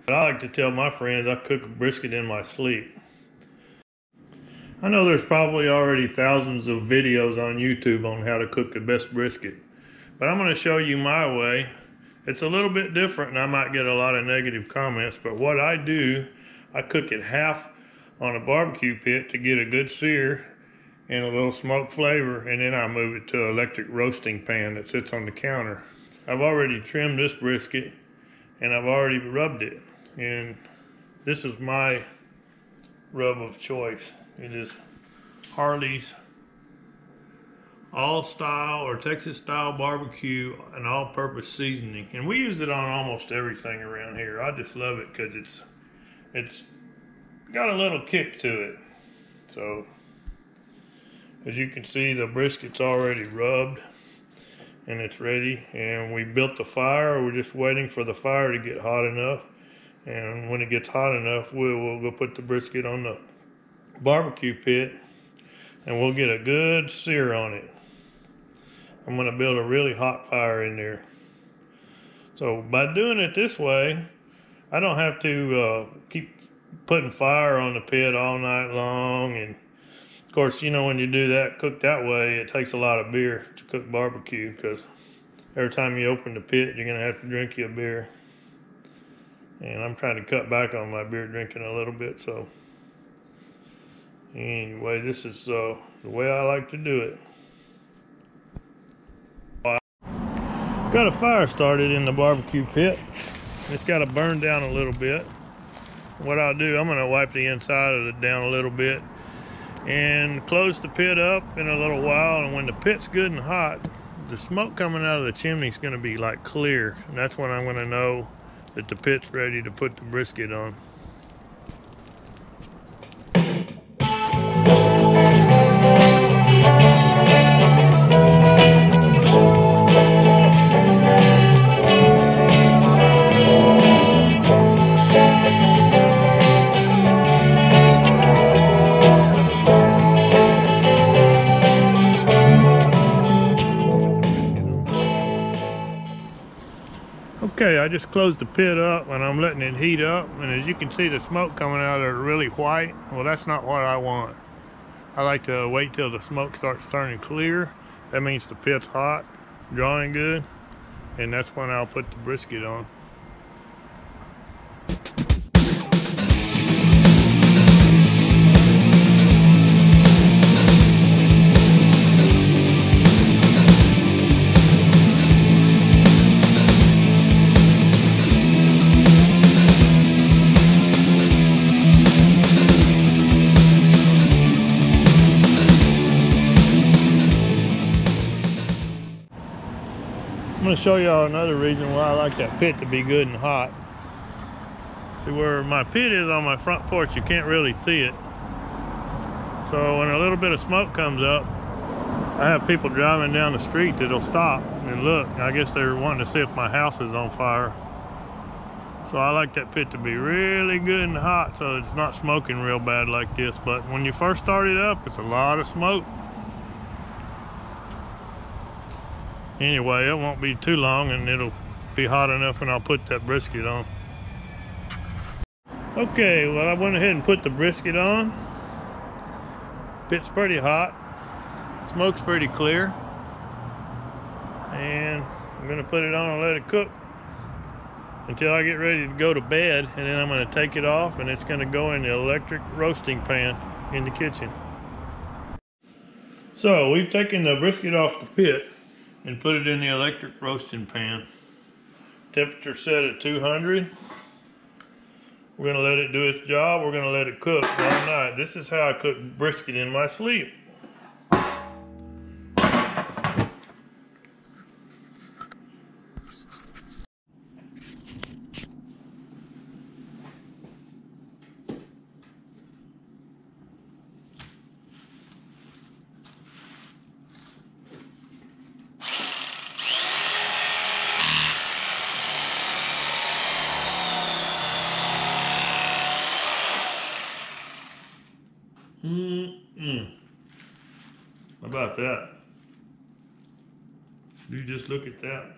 I like to tell my friends I cook a brisket in my sleep. I know there's probably already thousands of videos on YouTube on how to cook the best brisket, but I'm going to show you my way. It's a little bit different and I might get a lot of negative comments, but what I do, I cook it half on a barbecue pit to get a good sear and a little smoke flavor, and then I move it to an electric roasting pan that sits on the counter. I've already trimmed this brisket and I've already rubbed it, and this is my rub of choice. It is Harley's all style or Texas style barbecue and all purpose seasoning, and we use it on almost everything around here. I just love it because it's got a little kick to it. So as you can see, the brisket's already rubbed and it's ready, and we built the fire. We're just waiting for the fire to get hot enough, and when it gets hot enough, we'll go put the brisket on the barbecue pit and we'll get a good sear on it. I'm going to build a really hot fire in there. So by doing it this way, I don't have to keep putting fire on the pit all night long. And of course, you know, when you do that, cook that way, it takes a lot of beer to cook barbecue, because every time you open the pit, you're going to have to drink you a beer. And I'm trying to cut back on my beer drinking a little bit. So anyway, this is the way I like to do it. Got a fire started in the barbecue pit. It's got to burn down a little bit. What I'll do, I'm going to wipe the inside of it down a little bit and close the pit up in a little while. And when the pit's good and hot, the smoke coming out of the chimney is going to be like clear, and that's when I'm going to know that the pit's ready to put the brisket on. Okay, I just closed the pit up and I'm letting it heat up, and as you can see, the smoke coming out of it really white. Well, that's not what I want. I like to wait till the smoke starts turning clear. That means the pit's hot, drawing good, and that's when I'll put the brisket on. I'm going to show y'all another reason why I like that pit to be good and hot. See, where my pit is on my front porch, you can't really see it. So when a little bit of smoke comes up, I have people driving down the street that'll stop and look. I guess they're wanting to see if my house is on fire. So I like that pit to be really good and hot so it's not smoking real bad like this. But when you first start it up, it's a lot of smoke. Anyway, it won't be too long and it'll be hot enough and I'll put that brisket on. Okay, well, I went ahead and put the brisket on. Pit's pretty hot. Smoke's pretty clear. And I'm gonna put it on and let it cook until I get ready to go to bed, and then I'm gonna take it off and it's gonna go in the electric roasting pan in the kitchen. So we've taken the brisket off the pit and put it in the electric roasting pan. Temperature set at 200. We're gonna let it do its job. We're gonna let it cook all night. This is how I cook brisket in my sleep. How about that? You just look at that.